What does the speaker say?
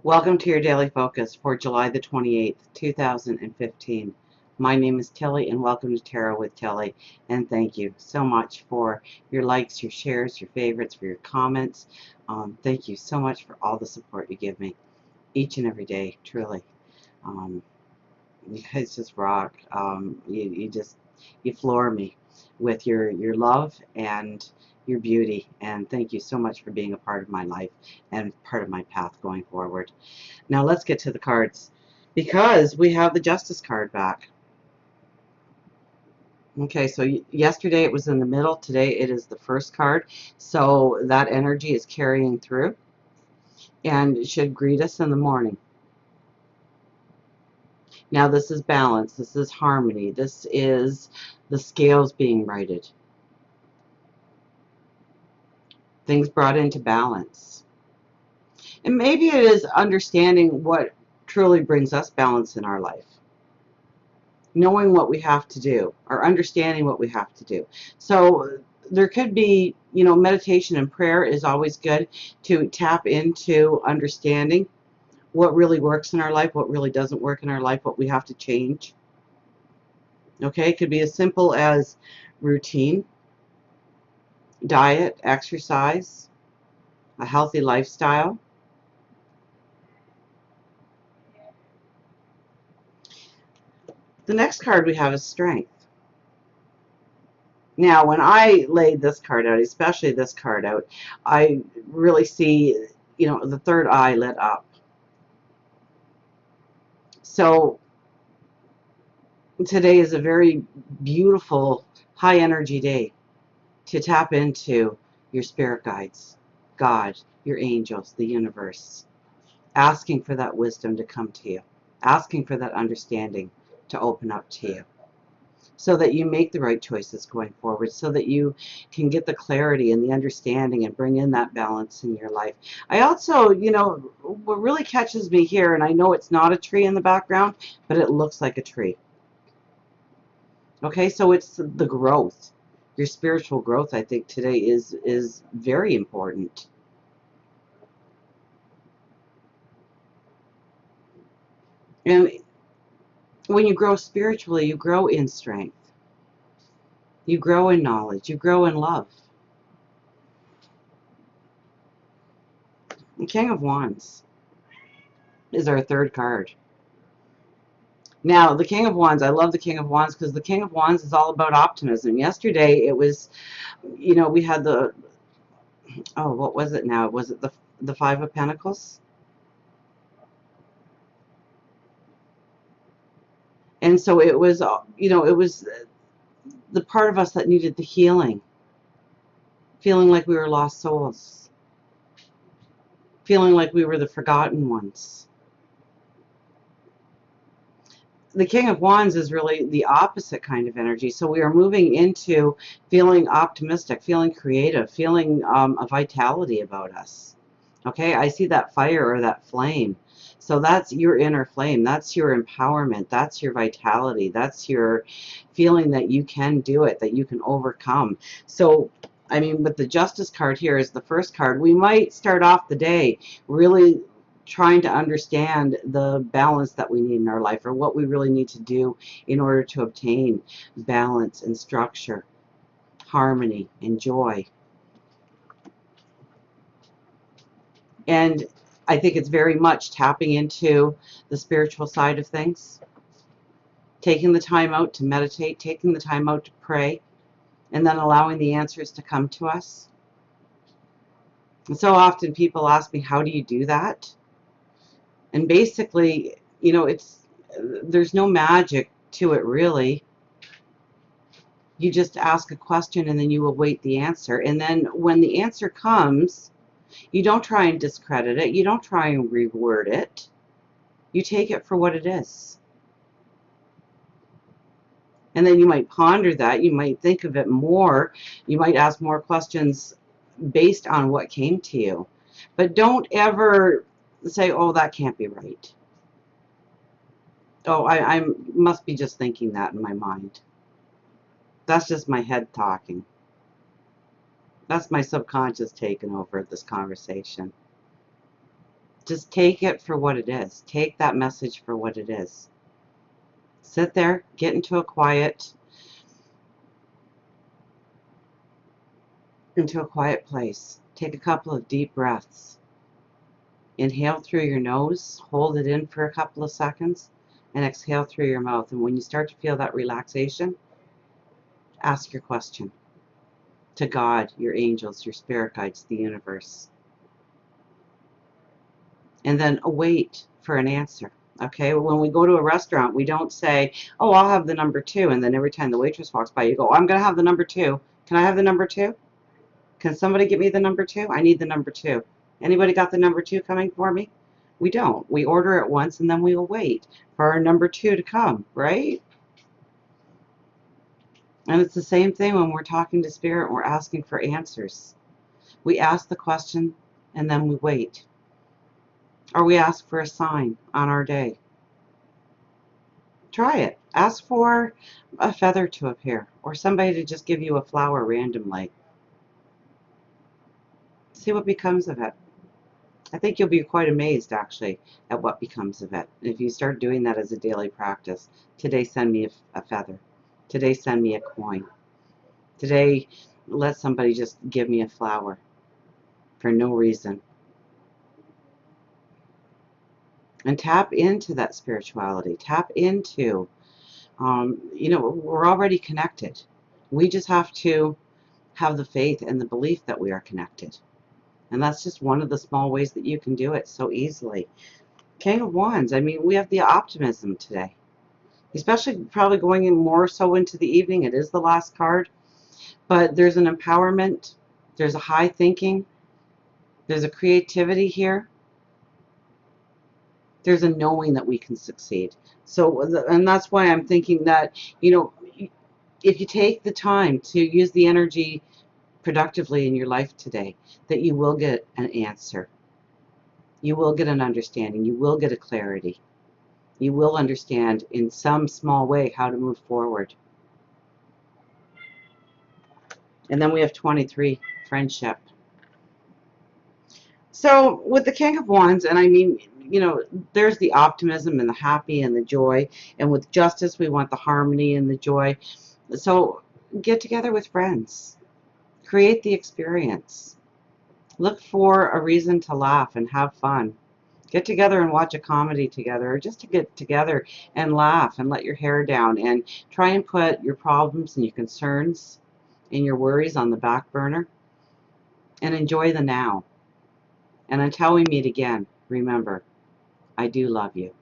Welcome to your daily focus for July the 28th, 2015. My name is Tilly and welcome to Tarot with Tilly. And thank you so much for your likes, your shares, your favorites, for your comments. Thank you so much for all the support you give me each and every day, truly. Um, you guys just rock. You floor me with your love and your beauty, and thank you so much for being a part of my life and part of my path going forward. Now let's get to the cards, because we have the Justice card back. Okay, so yesterday it was in the middle, today it is the first card, so that energy is carrying through and it should greet us in the morning. Now this is balance, this is harmony, this is the scales being righted. Things brought into balance. And maybe it is understanding what truly brings us balance in our life. Knowing what we have to do, or understanding what we have to do. So there could be, meditation and prayer is always good to tap into understanding what really works in our life, what really doesn't work in our life, what we have to change. Okay, it could be as simple as routine, diet, exercise, a healthy lifestyle. The next card we have is strength. Now, when I laid this card out, especially this card out, I really see, the third eye lit up. So today is a very beautiful, high energy day to tap into your spirit guides, God, your angels, the universe, asking for that wisdom to come to you, asking for that understanding to open up to you, so that you make the right choices going forward, so that you can get the clarity and the understanding and bring in that balance in your life. I also, what really catches me here, and I know it's not a tree in the background, but it looks like a tree. Okay, so it's the growth. Your spiritual growth, I think, today is very important. And when you grow spiritually, you grow in strength. You grow in knowledge. You grow in love. The King of Wands is our third card. Now, the King of Wands, I love the King of Wands because the King of Wands is all about optimism. Yesterday, it was, we had what was it now? Was it the Five of Pentacles? And so it was, it was the part of us that needed the healing, feeling like we were lost souls, feeling like we were the forgotten ones. The King of Wands is really the opposite kind of energy. So we are moving into feeling optimistic, feeling creative, feeling a vitality about us. Okay, I see that fire or that flame. So that's your inner flame. That's your empowerment. That's your vitality. That's your feeling that you can do it, that you can overcome. So, I mean, with the Justice card here is the first card. We might start off the day really trying to understand the balance that we need in our life, or what we really need to do in order to obtain balance and structure, harmony and joy. And I think it's very much tapping into the spiritual side of things, taking the time out to meditate, taking the time out to pray, and then allowing the answers to come to us. And so often people ask me, how do you do that? And basically, there's no magic to it, really. You just ask a question and then you await the answer. And then when the answer comes, you don't try and discredit it. You don't try and reword it. You take it for what it is. And then you might ponder that. You might think of it more. You might ask more questions based on what came to you. But don't ever say, oh, that can't be right. Oh, I must be just thinking that in my mind. That's just my head talking. That's my subconscious taking over this conversation. Just take it for what it is. Take that message for what it is. Sit there, get into a quiet place. Take a couple of deep breaths. Inhale through your nose, hold it in for a couple of seconds, and exhale through your mouth. And when you start to feel that relaxation, ask your question to God, your angels, your spirit guides, the universe. And then await for an answer. Okay, when we go to a restaurant, we don't say, oh, I'll have the number 2, and then every time the waitress walks by, you go, oh, I'm going to have the number 2. Can I have the number 2? Can somebody get me the number 2? I need the number 2. Anybody got the number 2 coming for me? We don't. We order it once, and then we will wait for our number 2 to come, right? And it's the same thing when we're talking to spirit and we're asking for answers. We ask the question, and then we wait. Or we ask for a sign on our day. Try it. Ask for a feather to appear, or somebody to just give you a flower randomly. See what becomes of it. I think you'll be quite amazed, actually, at what becomes of it. If you start doing that as a daily practice. Today, send me a feather. Today, send me a coin. Today, let somebody just give me a flower for no reason. And tap into that spirituality. Tap into, we're already connected. We just have to have the faith and the belief that we are connected. And that's just one of the small ways that you can do it so easily. King of Wands, I mean, we have the optimism today. Especially probably going in more so into the evening. It is the last card. But there's an empowerment. There's a high thinking. There's a creativity here. There's a knowing that we can succeed. So, and that's why I'm thinking that, if you take the time to use the energy productively in your life today, that you will get an answer. You will get an understanding. You will get a clarity. You will understand in some small way how to move forward. And then we have 23, friendship. So with the King of Wands, and I mean, there's the optimism and the happy and the joy. And with justice, we want the harmony and the joy. So get together with friends. Create the experience. Look for a reason to laugh and have fun. Get together and watch a comedy together, or just to get together and laugh and let your hair down and try and put your problems and your concerns and your worries on the back burner and enjoy the now. And until we meet again, remember, I do love you.